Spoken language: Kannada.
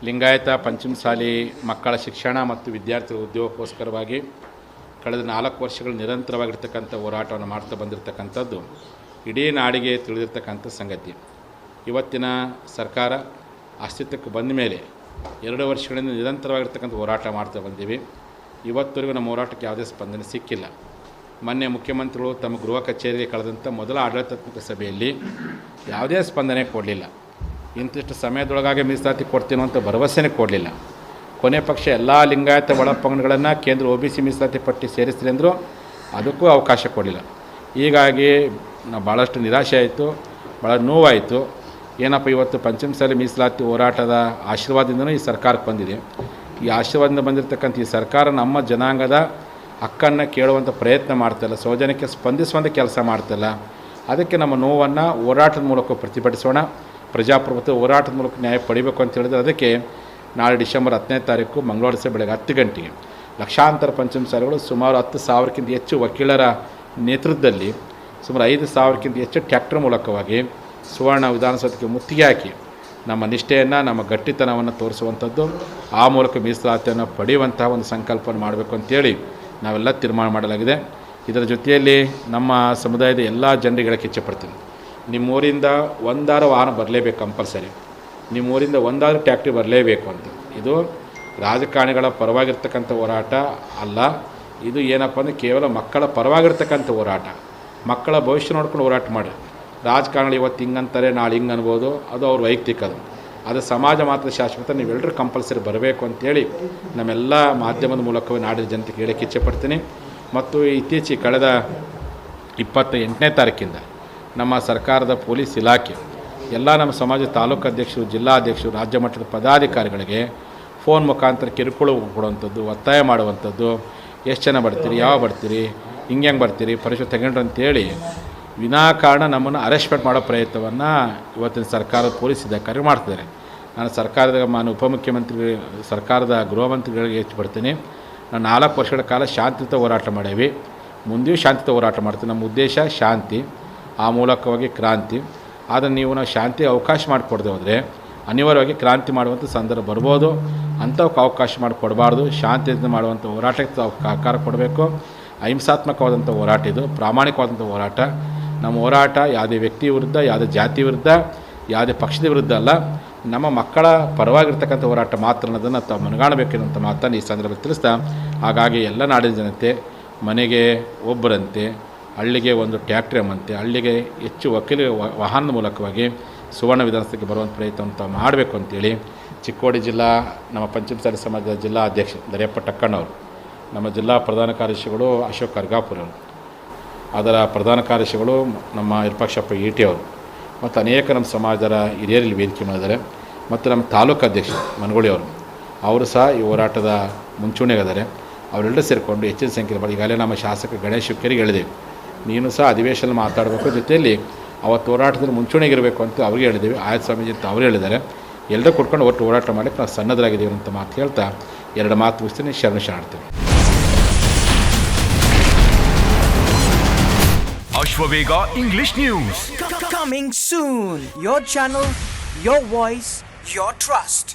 ಲಿಂಗಾಯತ ಪಂಚಮಸಾಲಿ ಮಕ್ಕಳ ಶಿಕ್ಷಣ ಮತ್ತು ವಿದ್ಯಾರ್ಥಿಗಳ ಉದ್ಯೋಗಕ್ಕೋಸ್ಕರವಾಗಿ ಕಳೆದ 4 ವರ್ಷಗಳು ನಿರಂತರವಾಗಿರ್ತಕ್ಕಂಥ ಹೋರಾಟವನ್ನು ಮಾಡ್ತಾ ಬಂದಿರತಕ್ಕಂಥದ್ದು ಇಡೀ ನಾಡಿಗೆ ತಿಳಿದಿರ್ತಕ್ಕಂಥ ಸಂಗತಿ. ಇವತ್ತಿನ ಸರ್ಕಾರ ಅಸ್ತಿತ್ವಕ್ಕೆ ಬಂದ ಮೇಲೆ 2 ವರ್ಷಗಳಿಂದ ನಿರಂತರವಾಗಿರ್ತಕ್ಕಂಥ ಹೋರಾಟ ಮಾಡ್ತಾ ಬಂದೀವಿ. ಇವತ್ತವರೆಗೂ ನಮ್ಮ ಹೋರಾಟಕ್ಕೆ ಯಾವುದೇ ಸ್ಪಂದನೆ ಸಿಕ್ಕಿಲ್ಲ. ಮೊನ್ನೆ ಮುಖ್ಯಮಂತ್ರಿಗಳು ತಮ್ಮ ಗೃಹ ಕಚೇರಿಗೆ ಕಳೆದಂಥ ಮೊದಲ ಆಡಳಿತಾತ್ಮಕ ಸಭೆಯಲ್ಲಿ ಯಾವುದೇ ಸ್ಪಂದನೆ ಕೊಡಲಿಲ್ಲ. ಇಂತಿಷ್ಟು ಸಮಯದೊಳಗಾಗಿ ಮೀಸಲಾತಿ ಕೊಡ್ತೀನೋ ಅಂತ ಭರವಸೆನೇ ಕೊಡಲಿಲ್ಲ. ಕೊನೆ ಪಕ್ಷ ಎಲ್ಲ ಲಿಂಗಾಯತ ಒಳಪಂಗಡಗಳನ್ನು ಕೇಂದ್ರ OBC ಮೀಸಲಾತಿ ಪಟ್ಟಿ ಸೇರಿಸ್ರಿ ಅಂದರು, ಅದಕ್ಕೂ ಅವಕಾಶ ಕೊಡಲಿಲ್ಲ. ಹೀಗಾಗಿ ಭಾಳಷ್ಟು ನಿರಾಶೆ ಆಯಿತು, ಭಾಳ ನೋವಾಯಿತು. ಏನಪ್ಪ ಇವತ್ತು ಪಂಚಮಸಾಲಿ ಮೀಸಲಾತಿ ಹೋರಾಟದ ಆಶೀರ್ವಾದದಿಂದನೂ ಈ ಸರ್ಕಾರಕ್ಕೆ ಬಂದಿದೆ. ಈ ಆಶೀರ್ವಾದದಿಂದ ಬಂದಿರತಕ್ಕಂಥ ಈ ಸರ್ಕಾರ ನಮ್ಮ ಜನಾಂಗದ ಹಕ್ಕನ್ನು ಕೇಳುವಂಥ ಪ್ರಯತ್ನ ಮಾಡ್ತಾಯಿಲ್ಲ, ಸೌಜನ್ಯಕ್ಕೆ ಸ್ಪಂದಿಸುವಂಥ ಕೆಲಸ ಮಾಡ್ತಾಯಿಲ್ಲ. ಅದಕ್ಕೆ ನಮ್ಮ ನೋವನ್ನು ಹೋರಾಟದ ಮೂಲಕ ಪ್ರತಿಭಟಿಸೋಣ, ಪ್ರಜಾಪ್ರಭುತ್ವ ಹೋರಾಟದ ಮೂಲಕ ನ್ಯಾಯ ಪಡಿಬೇಕು ಅಂತ ಹೇಳಿದ್ರೆ ಅದಕ್ಕೆ ನಾಳೆ ಡಿಸೆಂಬರ್ 10ನೇ ತಾರೀಕು ಮಂಗಳವಾರ ದಿವಸ ಬೆಳಗ್ಗೆ 10 ಗಂಟೆಗೆ ಲಕ್ಷಾಂತರ ಪಂಚಮಸಾಲಿಗಳು ಸುಮಾರು 10,000ಕ್ಕಿಂತ ಹೆಚ್ಚು ವಕೀಲರ ನೇತೃತ್ವದಲ್ಲಿ ಸುಮಾರು 5,000ಕ್ಕಿಂತ ಹೆಚ್ಚು ಟ್ರ್ಯಾಕ್ಟರ್ ಮೂಲಕವಾಗಿ ಸುವರ್ಣ ವಿಧಾನಸೌಧಕ್ಕೆ ಮುತ್ತಿಗೆ ಹಾಕಿ ನಮ್ಮ ನಿಷ್ಠೆಯನ್ನು, ನಮ್ಮ ಗಟ್ಟಿತನವನ್ನು ತೋರಿಸುವಂಥದ್ದು, ಆ ಮೂಲಕ ಮೀಸಲಾತಿಯನ್ನು ಪಡೆಯುವಂತಹ ಒಂದು ಸಂಕಲ್ಪವನ್ನು ಮಾಡಬೇಕು ಅಂತೇಳಿ ನಾವೆಲ್ಲ ತೀರ್ಮಾನ ಮಾಡಲಾಗಿದೆ. ಇದರ ಜೊತೆಯಲ್ಲಿ ನಮ್ಮ ಸಮುದಾಯದ ಎಲ್ಲ ಜನರಿಗೆ ಹೇಳಕ್ಕೆ ಇಚ್ಛೆಪಡ್ತೀನಿ, ನಿಮ್ಮೂರಿಂದ ಒಂದಾರು ವಾಹನ ಬರಲೇಬೇಕು, ಕಂಪಲ್ಸರಿ ನಿಮ್ಮೂರಿಂದ ಒಂದಾದರೂ ಟ್ಯಾಕ್ಟ್ರಿ ಬರಲೇಬೇಕು ಅಂತ. ಇದು ರಾಜಕಾರಣಿಗಳ ಪರವಾಗಿರ್ತಕ್ಕಂಥ ಹೋರಾಟ ಅಲ್ಲ. ಇದು ಏನಪ್ಪ ಅಂದರೆ ಕೇವಲ ಮಕ್ಕಳ ಪರವಾಗಿರ್ತಕ್ಕಂಥ ಹೋರಾಟ. ಮಕ್ಕಳ ಭವಿಷ್ಯ ನೋಡ್ಕೊಂಡು ಹೋರಾಟ ಮಾಡಿ. ರಾಜಕಾರಣಿಗಳು ಇವತ್ತು ಹಿಂಗಂತಾರೆ, ನಾಳೆ ಹಿಂಗೆ ಅನ್ಬೋದು, ಅದು ಅವ್ರ ವೈಯಕ್ತಿಕ. ಅದು ಸಮಾಜ ಮಾತ್ರ ಶಾಶ್ವತ. ನೀವೆಲ್ಲರೂ ಕಂಪಲ್ಸರಿ ಬರಬೇಕು ಅಂತೇಳಿ ನಮ್ಮೆಲ್ಲ ಮಾಧ್ಯಮದ ಮೂಲಕವೇ ನಾಡಿನ ಜನತೆಗೆ ಹೇಳಕ್ಕೆ ಇಚ್ಛೆಪಡ್ತೀನಿ. ಮತ್ತು ಇತ್ತೀಚೆಗೆ ಕಳೆದ 28ನೇ ತಾರೀಕಿಂದ ನಮ್ಮ ಸರ್ಕಾರದ ಪೊಲೀಸ್ ಇಲಾಖೆ ಎಲ್ಲ ನಮ್ಮ ಸಮಾಜದ ತಾಲೂಕು ಅಧ್ಯಕ್ಷರು, ಜಿಲ್ಲಾಧ್ಯಕ್ಷರು, ರಾಜ್ಯ ಮಟ್ಟದ ಪದಾಧಿಕಾರಿಗಳಿಗೆ ಫೋನ್ ಮುಖಾಂತರ ಕಿರುಕುಳ ಕೊಡುವಂಥದ್ದು, ಒತ್ತಾಯ ಮಾಡುವಂಥದ್ದು, ಎಷ್ಟು ಜನ ಬರ್ತೀರಿ, ಯಾವ ಬರ್ತೀರಿ, ಹಿಂಗೆ ಬರ್ತೀರಿ, ಪರೀಕ್ಷೆ ತಗೊಂಡ್ರು ಅಂತೇಳಿ ವಿನಾಕಾರಣ ನಮ್ಮನ್ನು ಅರೆಸ್ಟ್ಮೆಂಟ್ ಮಾಡೋ ಪ್ರಯತ್ನವನ್ನು ಇವತ್ತಿನ ಸರ್ಕಾರದ ಪೊಲೀಸ್ ಅಧಿಕಾರಿ ಮಾಡ್ತಿದ್ದಾರೆ. ನಾನು ಸರ್ಕಾರದ ಉಪಮುಖ್ಯಮಂತ್ರಿ, ಸರ್ಕಾರದ ಗೃಹ ಮಂತ್ರಿಗಳಿಗೆ ಹೆಚ್ಚು ನಾನು 4 ವರ್ಷಗಳ ಕಾಲ ಶಾಂತಿಯುತ ಹೋರಾಟ ಮಾಡೀವಿ, ಮುಂದೆಯೂ ಶಾಂತಿಯುತ ಹೋರಾಟ ಮಾಡ್ತೀವಿ. ನಮ್ಮ ಉದ್ದೇಶ ಶಾಂತಿ, ಆ ಮೂಲಕವಾಗಿ ಕ್ರಾಂತಿ. ಆದರೆ ನಾವು ಶಾಂತಿ ಅವಕಾಶ ಮಾಡಿಕೊಡದೆ ಹೋದರೆ ಅನಿವಾರ್ಯವಾಗಿ ಕ್ರಾಂತಿ ಮಾಡುವಂಥ ಸಂದರ್ಭ ಬರ್ಬೋದು. ಅಂಥವಕ್ಕೆ ಅವಕಾಶ ಮಾಡಿಕೊಡಬಾರ್ದು. ಶಾಂತಿಯಿಂದ ಮಾಡುವಂಥ ಹೋರಾಟಕ್ಕೆ ಆಕಾರ ಕೊಡಬೇಕು. ಅಹಿಂಸಾತ್ಮಕವಾದಂಥ ಹೋರಾಟ ಇದು, ಪ್ರಾಮಾಣಿಕವಾದಂಥ ಹೋರಾಟ. ನಮ್ಮ ಹೋರಾಟ ಯಾವುದೇ ವ್ಯಕ್ತಿ ವಿರುದ್ಧ, ಯಾವುದೇ ಜಾತಿ ವಿರುದ್ಧ, ಯಾವುದೇ ಪಕ್ಷದ ವಿರುದ್ಧ ಅಲ್ಲ, ನಮ್ಮ ಮಕ್ಕಳ ಪರವಾಗಿರ್ತಕ್ಕಂಥ ಹೋರಾಟ ಮಾತ್ರ ಅನ್ನೋದನ್ನು ತಾವು ಮನಗಾಣಬೇಕೆನ್ನುವಂಥ ಮಾತನ್ನು ಈ ಸಂದರ್ಭದಲ್ಲಿ ತಿಳಿಸ್ತಾ, ಹಾಗಾಗಿ ಎಲ್ಲ ನಾಡಿನ ಜನತೆ ಮನೆಗೆ ಒಬ್ಬರಂತೆ, ಹಳ್ಳಿಗೆ ಒಂದು ಟ್ಯಾಕ್ಟ್ರಿ ಎಂಬಂತೆ, ಹಳ್ಳಿಗೆ ಹೆಚ್ಚು ವಕೀಲ ವಾಹನದ ಮೂಲಕವಾಗಿ ಸುವರ್ಣ ವಿಧಾನಸಭೆಗೆ ಬರುವಂಥ ಪ್ರಯತ್ನವನ್ನು ತಾವು ಮಾಡಬೇಕು ಅಂತೇಳಿ ಚಿಕ್ಕೋಡಿ ಜಿಲ್ಲಾ ನಮ್ಮ ಪಂಚಮಸಾಲಿ ಸಮಾಜದ ಜಿಲ್ಲಾ ಅಧ್ಯಕ್ಷ ದರಿಯಪ್ಪ ಟಕ್ಕಣ್ಣವರು, ನಮ್ಮ ಜಿಲ್ಲಾ ಪ್ರಧಾನ ಕಾರ್ಯದರ್ಶಿಗಳು ಅಶೋಕ್ ಅರ್ಗಾಪುರ ಅವರು, ಅದರ ಪ್ರಧಾನ ಕಾರ್ಯದರ್ಶಿಗಳು ನಮ್ಮ ವಿರೂಪಾಕ್ಷಪ್ಪ ಈಟಿ ಅವರು, ಮತ್ತು ಅನೇಕ ನಮ್ಮ ಸಮಾಜದ ಹಿರಿಯರಲ್ಲಿ ವೇದಿಕೆ ಮಾಡಿದ್ದಾರೆ. ಮತ್ತು ನಮ್ಮ ತಾಲೂಕು ಅಧ್ಯಕ್ಷ ಮನಗೋಳಿ ಅವರು ಸಹ ಈ ಹೋರಾಟದ ಮುಂಚೂಣಿಯಾಗಿದ್ದಾರೆ. ಅವರೆಲ್ಲರೂ ಸೇರಿಕೊಂಡು ಹೆಚ್ಚಿನ ಸಂಖ್ಯೆಯಲ್ಲಿ ಈಗಾಗಲೇ ನಮ್ಮ ಶಾಸಕ ಗಣೇಶ್ ಹುಕ್ಕೇರಿಗೆ ಹೇಳಿದ್ದೇವೆ, ನೀನು ಸಹ ಅಧಿವೇಶನ ಮಾತಾಡಬೇಕು, ಜೊತೆಯಲ್ಲಿ ಅವತ್ತು ಹೋರಾಟದಲ್ಲಿ ಮುಂಚೂಣಿಗಿರಬೇಕು ಅಂತ ಅವ್ರಿಗೆ ಹೇಳಿದ್ದೇವೆ. ಆಯತ್ ಸ್ವಾಮೀಜಿ ಅಂತ ಅವರು ಹೇಳಿದ್ದಾರೆ. ಎಲ್ಲರೂ ಕೊಟ್ಕೊಂಡು ಒಟ್ಟು ಹೋರಾಟ ಮಾಡಲಿಕ್ಕೆ ನಾವು ಸನ್ನದ್ಧರಾಗಿದ್ದೀವಿ ಅಂತ ಮಾತು ಹೇಳ್ತಾ 2 ಮಾತು ಮುಗಿಸ್ತೀನಿ. ಶರಣಾಡ್ತೀವಿ. Ashwavega English News. Coming soon. Your channel, your voice, your trust.